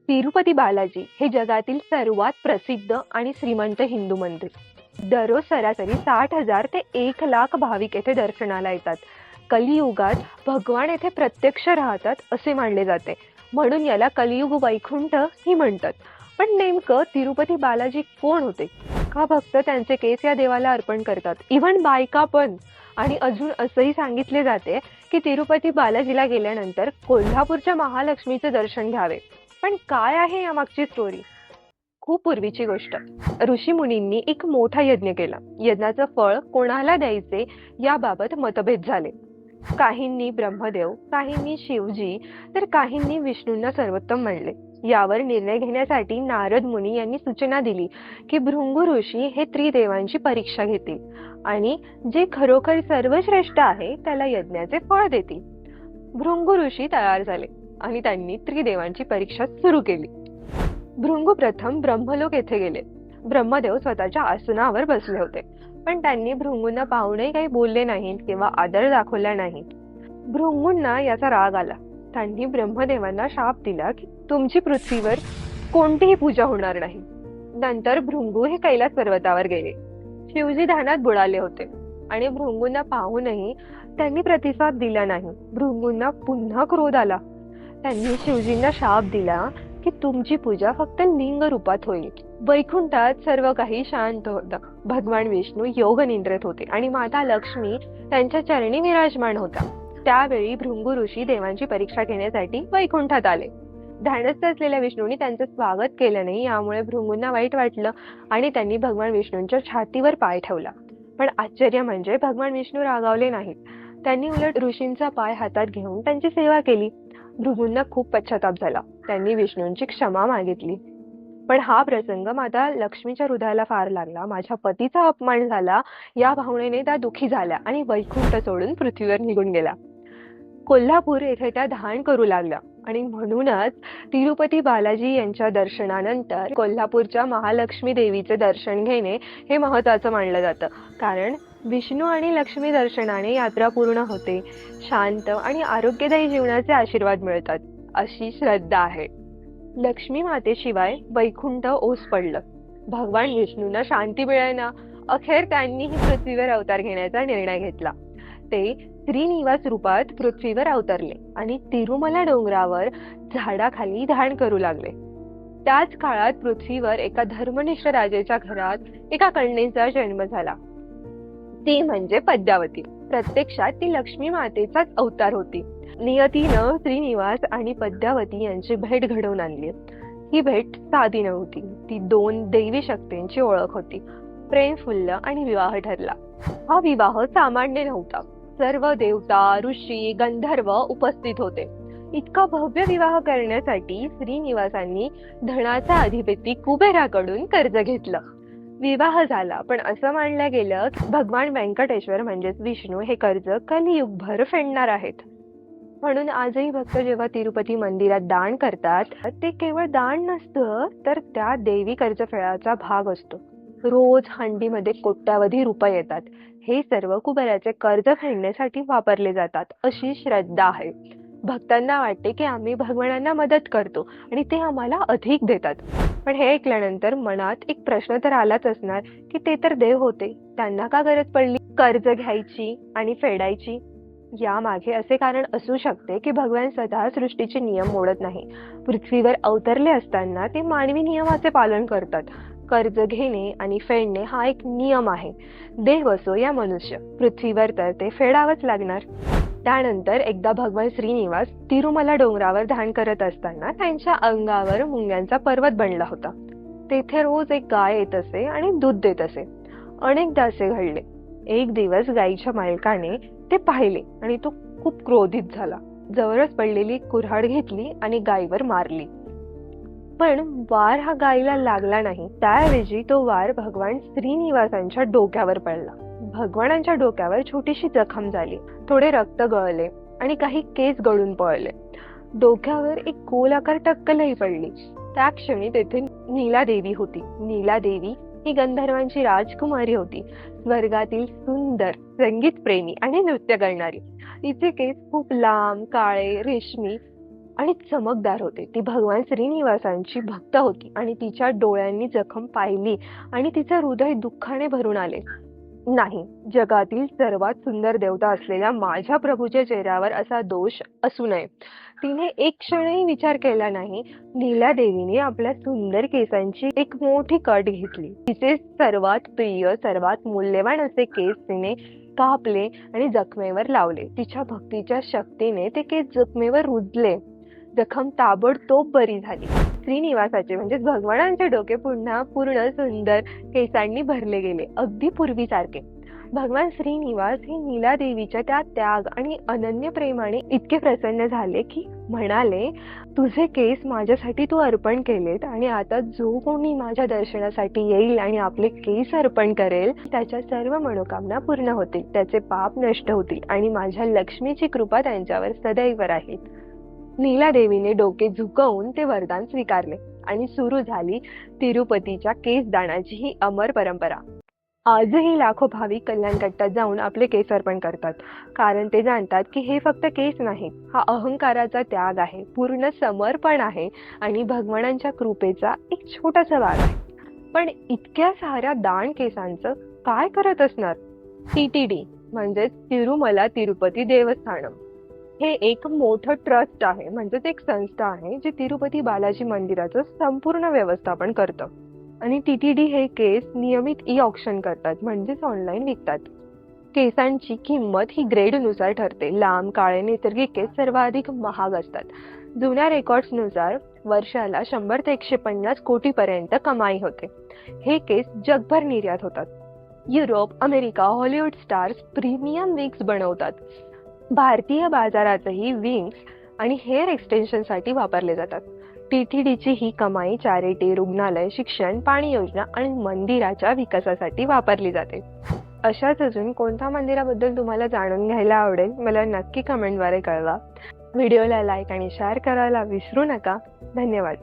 तिरुपती बालाजी हे जगातील सर्वात प्रसिद्ध आणि श्रीमंत हिंदू मंदिर. दररोज सरासरी 60,000 ते 1,00,000 भाविक येथे दर्शनाला येतात. कलियुगात भगवान येथे प्रत्यक्ष राहतात असे मानले जाते, म्हणून याला कलियुग वैकुंठ ही म्हणतात. पण नेमकं तिरुपती बालाजी कोण होते? का भक्त त्यांचे केस या देवाला अर्पण करतात, इव्हन बायका पण? आणि अजून असंही सांगितले जाते की तिरुपती बालाजीला गेल्यानंतर कोल्हापूरच्या महालक्ष्मीचे दर्शन घ्यावे. पण काय आहे यामागची स्टोरी? खूप पूर्वीची गोष्ट. ऋषी मुनींनी एक मोठा यज्ञ केला. यज्ञाचं फळ कोणाला द्यायचे याबाबत मतभेद झाले. काहींनी ब्रह्मदेव, काहींनी शिवजी, तर काहींनी विष्णूंना सर्वोत्तम मानले. यावर निर्णय घेण्यासाठी नारद मुनी यांनी सूचना दिली की भृंगू ऋषी हे त्रिदेवांची परीक्षा घेतील आणि जे खरोखर सर्वश्रेष्ठ आहे त्याला यज्ञाचे फळ देतील. भृंगू ऋषी तयार झाले आणि त्यांनी त्रिदेवांची परीक्षा सुरू केली. भृंगू प्रथम ब्रह्मलोक येथे गेले. ब्रह्मदेव स्वतःच्या आसनावर बसले होते, पण त्यांनी भृंगूंना पाहूनही काही बोलले नाहीत किंवा आदर दाखवला नाही. भृंगूंना याचा राग आला. त्यांनी ब्रह्मदेवांना शाप दिला की तुमची पृथ्वीवर कोणतीही पूजा होणार नाही. नंतर भृंगू हे कैलास पर्वतावर गेले. शिवजी ध्यानात बुडाले होते आणि भृंगूंना पाहूनही त्यांनी प्रतिसाद दिला नाही. भृंगूंना पुन्हा क्रोध आला. त्यांनी शिवजींना शाप दिला की तुमची पूजा फक्त लिंग रूपात होईल. वैकुंठात सर्व काही शांत होतं. भगवान विष्णू योग निद्रेत होते आणि माता लक्ष्मी त्यांच्या चरणी विराजमान होता. त्यावेळी भृंगू ऋषी देवांची परीक्षा घेण्यासाठी वैकुंठात आले. ध्यानस्थ असलेल्या विष्णूंनी त्यांचं स्वागत केलं नाही, यामुळे भृंगूंना वाईट वाटलं आणि त्यांनी भगवान विष्णूंच्या छातीवर पाय ठेवला. पण आश्चर्य म्हणजे भगवान विष्णू रागावले नाहीत. त्यांनी उलट ऋषींचा पाय हातात घेऊन त्यांची सेवा केली. भृगूंना खूप पश्चाताप झाला. त्यांनी विष्णूंची क्षमा मागितली. पण हा प्रसंग माता लक्ष्मीच्या हृदयाला फार लागला. माझ्या पतीचा अपमान झाला या भावनेने त्या दुखी झाल्या आणि वैकुंठ सोडून पृथ्वीवर निघून गेला. कोल्हापूर येथे त्या ध्यान करू लागल्या आणि म्हणूनच तिरुपती बालाजी यांच्या दर्शनानंतर कोल्हापूरच्या महालक्ष्मी देवीचे दर्शन घेणे हे महत्त्वाचं मानलं जातं. कारण विष्णू आणि लक्ष्मी दर्शनाने यात्रा पूर्ण होते, शांत आणि आरोग्यदायी जीवनाचे आशीर्वाद मिळतात अशी श्रद्धा आहे. लक्ष्मी मातेशिवाय वैकुंठ ओस पडलं. भगवान विष्णूंना शांती मिळेना. अखेर त्यांनीही पृथ्वीवर अवतार घेण्याचा निर्णय घेतला. ते श्रीनिवास रूपात पृथ्वीवर अवतरले आणि तिरुमला डोंगरावर झाडाखाली ध्यान करू लागले. त्याच काळात पृथ्वीवर एका धर्मनिष्ठ राजाच्या घरात एका कन्येचा जन्म झाला. ती म्हणजे पद्मावती. प्रत्यक्षात ती लक्ष्मी मातेचाच अवतार होती. नियतीनं श्रीनिवास आणि पद्मावती यांची भेट घडवून आणली. ही भेट साधी नव्हती. ती दोन दैवी शक्तींची ओळख होती. प्रेम फुललं आणि विवाह ठरला. हा विवाह सामान्य नव्हता. सर्व देवता, ऋषी, गंधर्व उपस्थित होते. इतका भव्य विवाह करण्यासाठी श्रीनिवासांनी धनाचा अधिपती कुबेराकडून कर्ज घेतलं. विवाह झाला, पण असं मानलं गेलं की भगवान व्यंकटेश्वर म्हणजेच विष्णू हे कर्ज कलियुगभर फेडणार आहेत. म्हणून आजही भक्त जेव्हा तिरुपती मंदिरात दान करतात, ते केवळ दान नसतं, तर त्या देवी कर्जफेडाचा भाग असतो. रोज हंडीमध्ये कोट्यावधी रुपये येतात. हे सर्व कुबेराचे कर्ज फेडण्यासाठी वापरले जातात अशी श्रद्धा आहे. भक्तांना वाटते की आम्ही भगवानांना मदत करतो आणि ते आम्हाला अधिक देतात. पण हे ऐकल्यानंतर मनात एक प्रश्न तर आलाच असणार की ते तर देव होते, त्यांना का गरज पडली कर्ज घ्यायची आणि फेडायची? यामागे असे कारण असू शकते की भगवान स्वतः सृष्टीचे नियम मोडत नाही. पृथ्वीवर अवतरले असताना ते मानवी नियमाचे पालन करतात. कर्ज घेणे आणि फेडणे हा एक नियम आहे. देव असो या मनुष्य, पृथ्वीवर तर ते फेडावंच लागणार. त्यानंतर एकदा भगवान श्रीनिवास तिरुमला डोंगरावर ध्यान करत असताना त्यांच्या अंगावर मुंग्यांचा पर्वत बनला होता. तेथे रोज एक गाय येत असे आणि दूध देत असे. अनेकदा असे घडले. एक दिवस गायीच्या मालकाने ते पाहिले आणि तो खूप क्रोधित झाला. जवळच पडलेली कुऱ्हाड घेतली आणि गायीवर मारली. पण वार हा गायीला लागला नाही. त्याऐवजी तो वार भगवान श्रीनिवासांच्या डोक्यावर पडला. भगवानांच्या डोक्यावर छोटीशी जखम झाली. थोडे रक्त गळले आणि काही केस गळून पडले. डोक्यावर एक गोलाकार टक्कलही पडली. त्या क्षणी तेथे नीलादेवी होती. नीलादेवी ही गंधर्वांची राजकुमारी होती. स्वर्गातील सुंदर, संगीत प्रेमी आणि नृत्य करणारी. तिचे केस खूप लांब, काळे, रेशमी आणि चमकदार होते. ती भगवान श्रीनिवासांची भक्त होती आणि तिच्या डोळ्यांनी जखम पाहिली आणि तिचं हृदय दुःखाने भरून आले. नाही, जगातील सर्वात सुंदर देवता असलेल्या माझ्या प्रभूच्या चेहऱ्यावर असा दोष असू नये. तिने एक क्षणही विचार केला नाही. नीलादेवीने आपल्या सुंदर केसांची एक मोठी कट घेतली. तिचे सर्वात प्रिय, सर्वात मूल्यवान असे केस तिने कापले आणि जखमेवर लावले. तिच्या भक्तीच्या शक्तीने ते केस जखमेवर रुजले. जखम ताबडतोब बरी झाली. श्रीनिवासाचे म्हणजेच भगवानांचे डोके पुन्हा पूर्ण सुंदर केसांनी भरले गेले, अगदी पूर्वीसारखे. भगवान श्रीनिवास हे नीलादेवीच्या त्या त्याग आणि अनन्य प्रेमाने इतके प्रसन्न झाले की म्हणाले, तुझे केस माझ्यासाठी तू अर्पण केलेत आणि आता जो कोणी माझ्या दर्शनासाठी येईल आणि आपले केस अर्पण करेल त्याच्या सर्व मनोकामना पूर्ण होतील, त्याचे पाप नष्ट होतील आणि माझ्या लक्ष्मीची कृपा त्यांच्यावर सदैव राहील. नीलादेवीने डोके झुकवून ते वरदान स्वीकारले आणि सुरू झाली तिरुपतीच्या केसदानाची ही अमर परंपरा. आजही लाखो भाविक कल्याणकट्टात जाऊन आपले केस अर्पण करतात, कारण ते जाणतात की हे फक्त केस नाहीत, हा अहंकाराचा त्याग आहे, पूर्ण समर्पण आहे आणि भगवानांच्या कृपेचा एक छोटासा भाग आहे. पण इतक्या साऱ्या दान केसांचं काय करत असणार? TTD म्हणजेच तिरुमला तिरुपती देवस्थानम हे एक मोठं ट्रस्ट आहे, म्हणजेच एक संस्था आहे जी तिरुपती बालाजी मंदिराचं संपूर्ण व्यवस्थापन करतं. आणि TTD हे केस नियमित ऑक्शन करतात, म्हणजेच ऑनलाईन विकतात. केसांची किंमत ही ग्रेडनुसार ठरते. लांब काळे नैसर्गिक केस सर्वाधिक महाग असतात. जुन्या रेकॉर्ड्सनुसार वर्षाला 100 ते 150 कोटीपर्यंत कमाई होते. हे केस जगभर निर्यात होतात. Europe, America, Hollywood stars premium wigs बनवतात. भारतीय बाजारातही विंग्स आणि हेअर एक्सटेन्शनसाठी वापरले जातात. TTDची ही कमाई चॅरिटी, रुग्णालय, शिक्षण, पाणी योजना आणि मंदिराच्या विकासासाठी वापरली जाते. अशाच अजून कोणत्या मंदिराबद्दल तुम्हाला जाणून घ्यायला आवडेल मला नक्की कमेंटद्वारे कळवा. व्हिडिओला लाईक आणि शेअर करायला विसरू नका. धन्यवाद.